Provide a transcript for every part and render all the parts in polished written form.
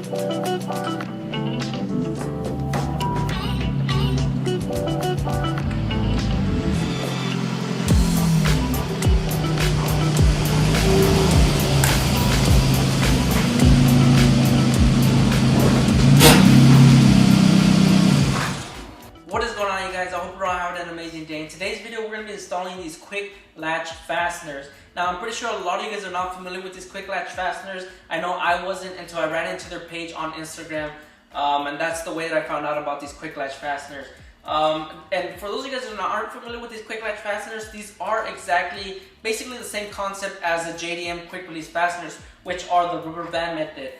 What is going on, you guys? I hope you're all having an amazing day. In today's video, we're going to be installing these quick latch fasteners. Now, I'm pretty sure a lot of you guys are not familiar with these quick latch fasteners. I know I wasn't until I ran into their page on Instagram, and that's the way that I found out about these quick latch fasteners. And for those of you guys who aren't familiar with these quick latch fasteners, these are basically the same concept as the JDM quick release fasteners, which are the rubber band method,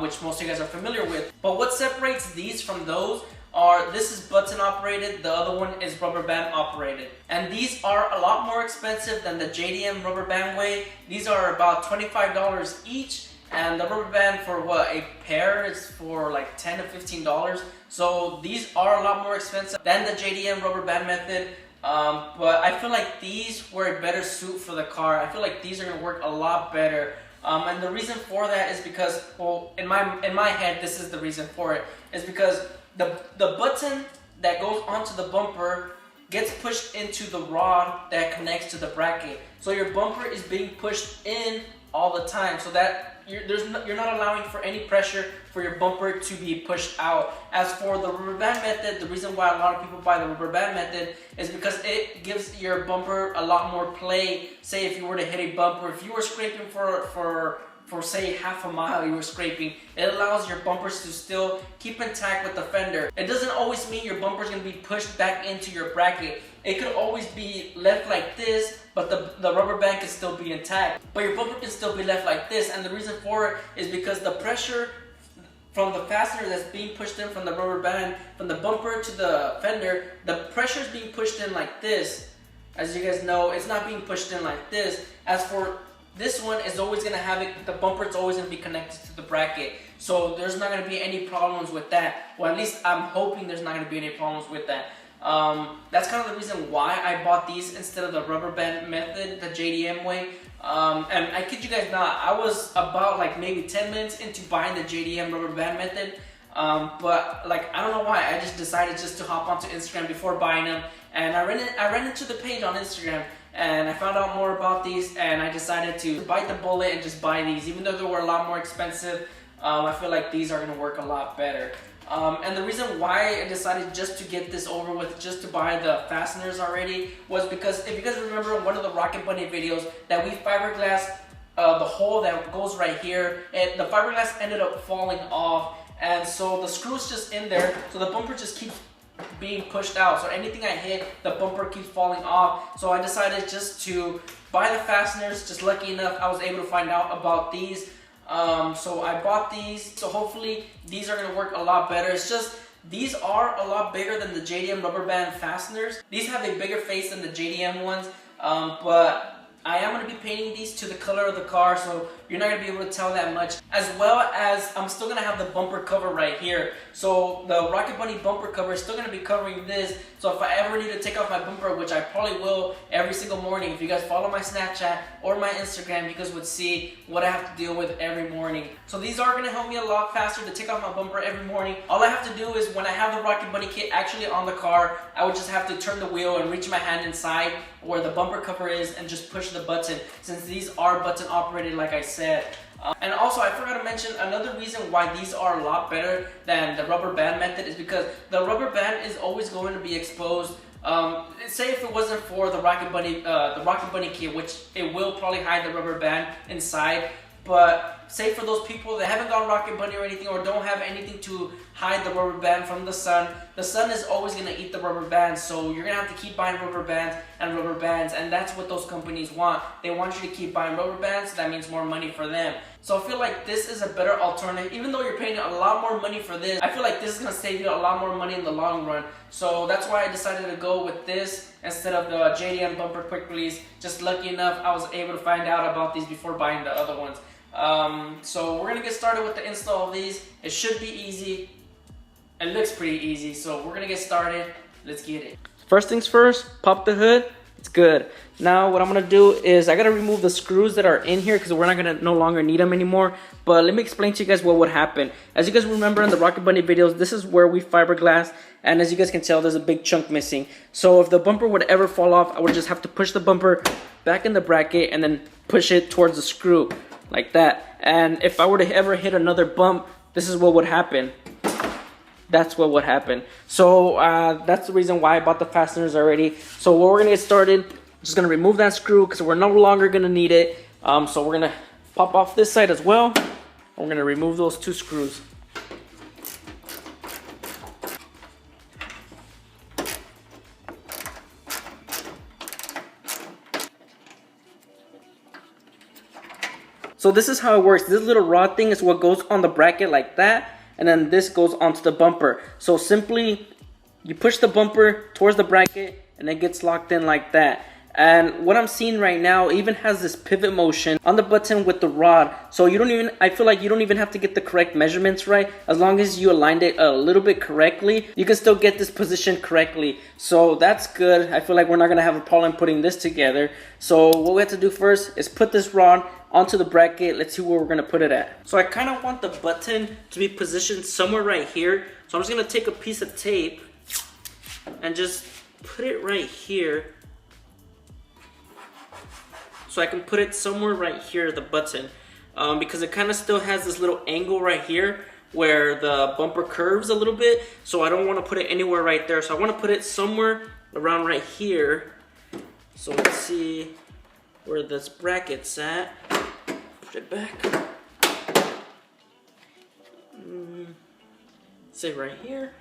which most of you guys are familiar with. But what separates these from those are, this is button operated, the other one is rubber band operated. And these are a lot more expensive than the JDM rubber band way. These are about $25 each, and the rubber band for a pair is for like $10 to $15. So these are a lot more expensive than the JDM rubber band method. But I feel like these were a better suit for the car. I feel like these are going to work a lot better. And the reason for that is because, well, in my head, this is the reason for it, is because the button that goes onto the bumper gets pushed into the rod that connects to the bracket. So your bumper is being pushed in all the time, so that you're not allowing for any pressure for your bumper to be pushed out. As for the rubber band method, the reason why a lot of people buy the rubber band method is because it gives your bumper a lot more play. Say if you were to hit a bumper, if you were scraping for say half a mile, you were scraping, it allows your bumpers to still keep intact with the fender. It doesn't always mean your bumper is going to be pushed back into your bracket. It could always be left like this, but the rubber band can still be intact. But your bumper can still be left like this, and the reason for it is because the pressure from the fastener that's being pushed in from the rubber band, from the bumper to the fender, the pressure is being pushed in like this. As you guys know, it's not being pushed in like this. As for this one, is always going to have it, the bumper is always going to be connected to the bracket. So there's not going to be any problems with that. Well, at least I'm hoping there's not going to be any problems with that. That's kind of the reason why I bought these instead of the rubber band method, the JDM way. And I kid you guys not, I was about like maybe 10 minutes into buying the JDM rubber band method. But like, I don't know why, I just decided just to hop onto Instagram before buying them. And I ran into the page on Instagram, and I found out more about these, and I decided to bite the bullet and just buy these. Even though they were a lot more expensive, I feel like these are going to work a lot better. And the reason why I decided just to get this over with, just to buy the fasteners already, was because if you guys remember one of the Rocket Bunny videos that we fiberglass the hole that goes right here, and the fiberglass ended up falling off, and so the screw's just in there, so the bumper just keeps being pushed out. So anything I hit, the bumper keeps falling off. So I decided just to buy the fasteners. Just lucky enough, I was able to find out about these. So I bought these. So hopefully these are going to work a lot better. It's just these are a lot bigger than the JDM rubber band fasteners. These have a bigger face than the JDM ones, but I am going to be painting these to the color of the car, so you're not going to be able to tell that much. As well as I'm still going to have the bumper cover right here. So the Rocket Bunny bumper cover is still going to be covering this. So if I ever need to take off my bumper, which I probably will every single morning, if you guys follow my Snapchat or my Instagram, you guys would see what I have to deal with every morning. So these are going to help me a lot faster to take off my bumper every morning. All I have to do is, when I have the Rocket Bunny kit actually on the car, I would just have to turn the wheel and reach my hand inside where the bumper cover is and just push the button, since these are button operated like I said. And also, I forgot to mention another reason why these are a lot better than the rubber band method is because the rubber band is always going to be exposed. Say if it wasn't for the Rocket Bunny kit, which it will probably hide the rubber band inside, but say for those people that haven't gone Rocket Bunny or anything, or don't have anything to hide the rubber band from the sun is always going to eat the rubber bands. So you're going to have to keep buying rubber bands, and that's what those companies want. They want you to keep buying rubber bands, so that means more money for them. So I feel like this is a better alternative. Even though you're paying a lot more money for this, I feel like this is going to save you a lot more money in the long run. So that's why I decided to go with this instead of the JDM bumper quick release. Just lucky enough, I was able to find out about these before buying the other ones. So we're gonna get started with the install of these. It should be easy. It looks pretty easy, so we're gonna get started. Let's get it. First things first, pop the hood, It's good. Now what I'm gonna do is I gotta remove the screws that are in here because we're not gonna no longer need them anymore. But let me explain to you guys what would happen. As you guys remember in the Rocket Bunny videos, this is where we fiberglass, and as you guys can tell, there's a big chunk missing. So if the bumper would ever fall off, I would just have to push the bumper back in the bracket and then push it towards the screw like that. And if I were to ever hit another bump, this is what would happen. That's what would happen. So that's the reason why I bought the fasteners already. So what we're gonna get started, just gonna remove that screw because we're no longer gonna need it. So we're gonna pop off this side as well. We're gonna remove those 2 screws. So this is how it works. This little rod thing is what goes on the bracket like that. And then this goes onto the bumper. So simply, you push the bumper towards the bracket and it gets locked in like that. And what I'm seeing right now even has this pivot motion on the button with the rod. So I feel like you don't even have to get the correct measurements right. As long as you aligned it a little bit correctly, you can still get this position correctly. So that's good. I feel like we're not gonna have a problem putting this together. So what we have to do first is put this rod onto the bracket. Let's see where we're gonna put it at. So I kind of want the button to be positioned somewhere right here. So I'm just gonna take a piece of tape and just put it right here. So I can put it somewhere right here, the button, because it kind of still has this little angle right here where the bumper curves a little bit. So I don't want to put it anywhere right there. So I want to put it somewhere around right here. So let's see where this bracket's at. Put it back. Say right here.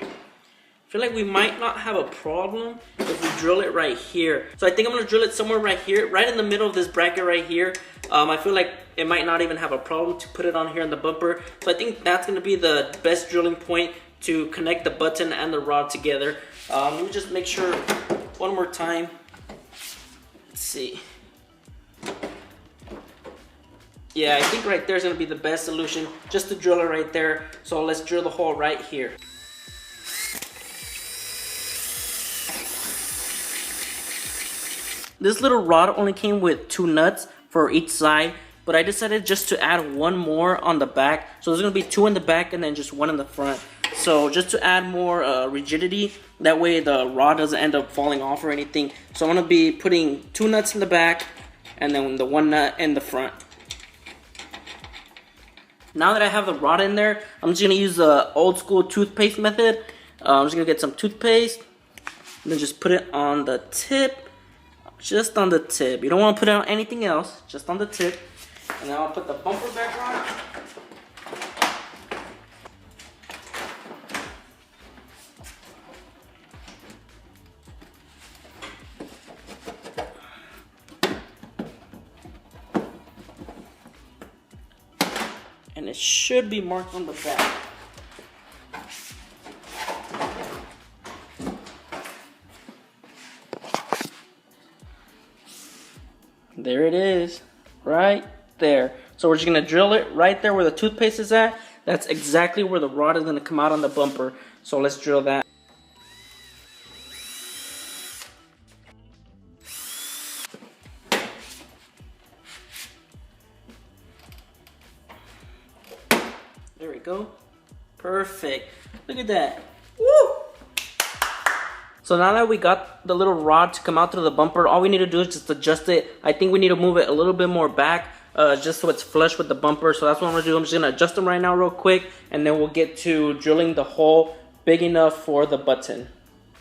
I feel like we might not have a problem if we drill it right here. So I think I'm gonna drill it somewhere right here, right in the middle of this bracket right here. I feel like it might not even have a problem to put it on here in the bumper. So I think that's gonna be the best drilling point to connect the button and the rod together. Let me just make sure one more time. Let's see. Yeah, I think right there is gonna be the best solution, just to drill it right there. So let's drill the hole right here. This little rod only came with 2 nuts for each side, but I decided just to add 1 more on the back. So there's gonna be 2 in the back and then just 1 in the front. So just to add more rigidity, that way the rod doesn't end up falling off or anything. So I'm gonna be putting 2 nuts in the back and then the 1 nut in the front. Now that I have the rod in there, I'm just gonna use the old school toothpaste method. I'm just gonna get some toothpaste and then just put it on the tip. Just on the tip. You don't want to put it on anything else, just on the tip. And then I'll put the bumper back on. And it should be marked on the back. There it is, right there. So we're just gonna drill it right there where the toothpaste is at. That's exactly where the rod is gonna come out on the bumper. So let's drill that. There we go. Perfect. Look at that. Woo! So now that we got the little rod to come out through the bumper, all we need to do is just adjust it. I think we need to move it a little bit more back, just so it's flush with the bumper. So that's what I'm gonna do. I'm just gonna adjust them right now real quick, and then we'll get to drilling the hole big enough for the button.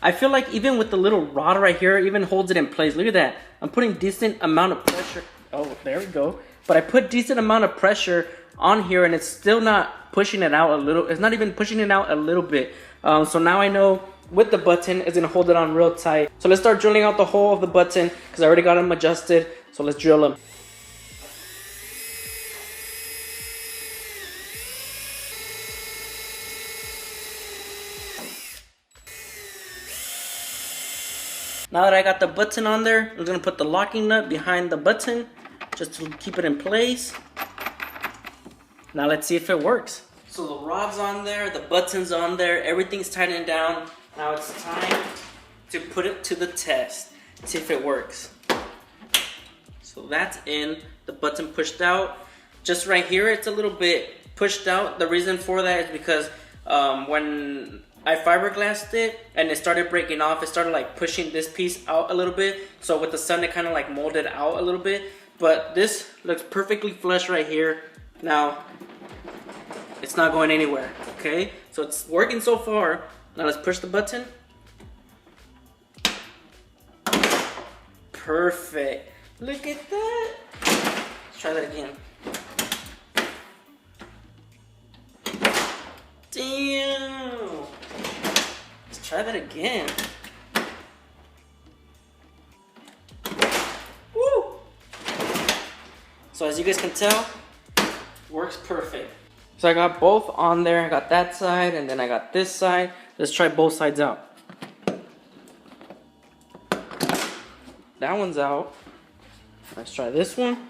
I feel like even with the little rod right here, it even holds it in place. Look at that. I'm putting decent amount of pressure. Oh, there we go. But I put decent amount of pressure on here, and it's still not pushing it out a little. It's not even pushing it out a little bit. So now I know with the button, it's gonna hold it on real tight. So let's start drilling out the hole of the button because I already got them adjusted. So let's drill them. Now that I got the button on there, I'm gonna put the locking nut behind the button just to keep it in place. Now let's see if it works. So the rod's on there, the button's on there, everything's tightened down. Now it's time to put it to the test, see if it works. So that's in, the button pushed out. Just right here, it's a little bit pushed out. The reason for that is because when I fiberglassed it and it started breaking off, it started like pushing this piece out a little bit. So with the sun, it kind of like molded out a little bit. But this looks perfectly flush right here. Now, it's not going anywhere, okay? So it's working so far. Now let's push the button. Perfect. Look at that. Let's try that again. Damn. Let's try that again. Woo. So as you guys can tell, works perfect. So I got both on there. I got that side and then I got this side. Let's try both sides out. That one's out. Let's try this one.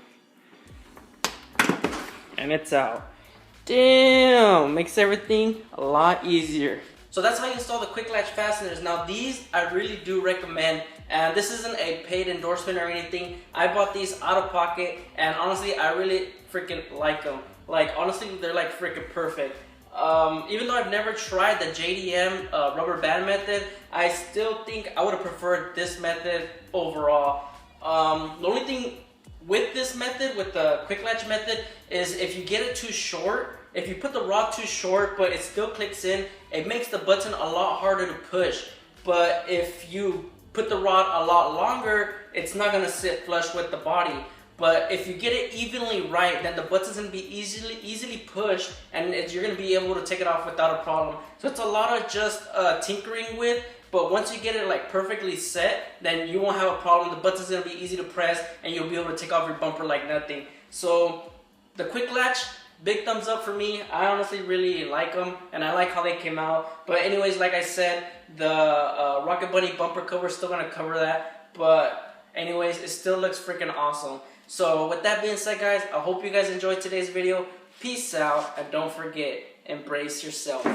And it's out. Damn, makes everything a lot easier. So that's how you install the quick latch fasteners. Now these I really do recommend, and this isn't a paid endorsement or anything. I bought these out of pocket, and honestly I really freaking like them. Like honestly, they're like freaking perfect. Even though I've never tried the JDM rubber band method, I still think I would have preferred this method overall. The only thing with this method, with the quick latch method, is if you get it too short, if you put the rod too short but it still clicks in, it makes the button a lot harder to push. But if you put the rod a lot longer, it's not gonna sit flush with the body. But if you get it evenly right, then the button's gonna be easily pushed, and you're gonna be able to take it off without a problem. So it's a lot of just tinkering with, but once you get it like perfectly set, then you won't have a problem. The button's gonna be easy to press, and you'll be able to take off your bumper like nothing. So the quick latch, big thumbs up for me. I honestly really like them, and I like how they came out. But anyways, like I said, the Rocket Bunny bumper cover is still gonna cover that. But anyways, it still looks freaking awesome. So with that being said, guys, I hope you guys enjoyed today's video. Peace out, and don't forget, embrace yourself.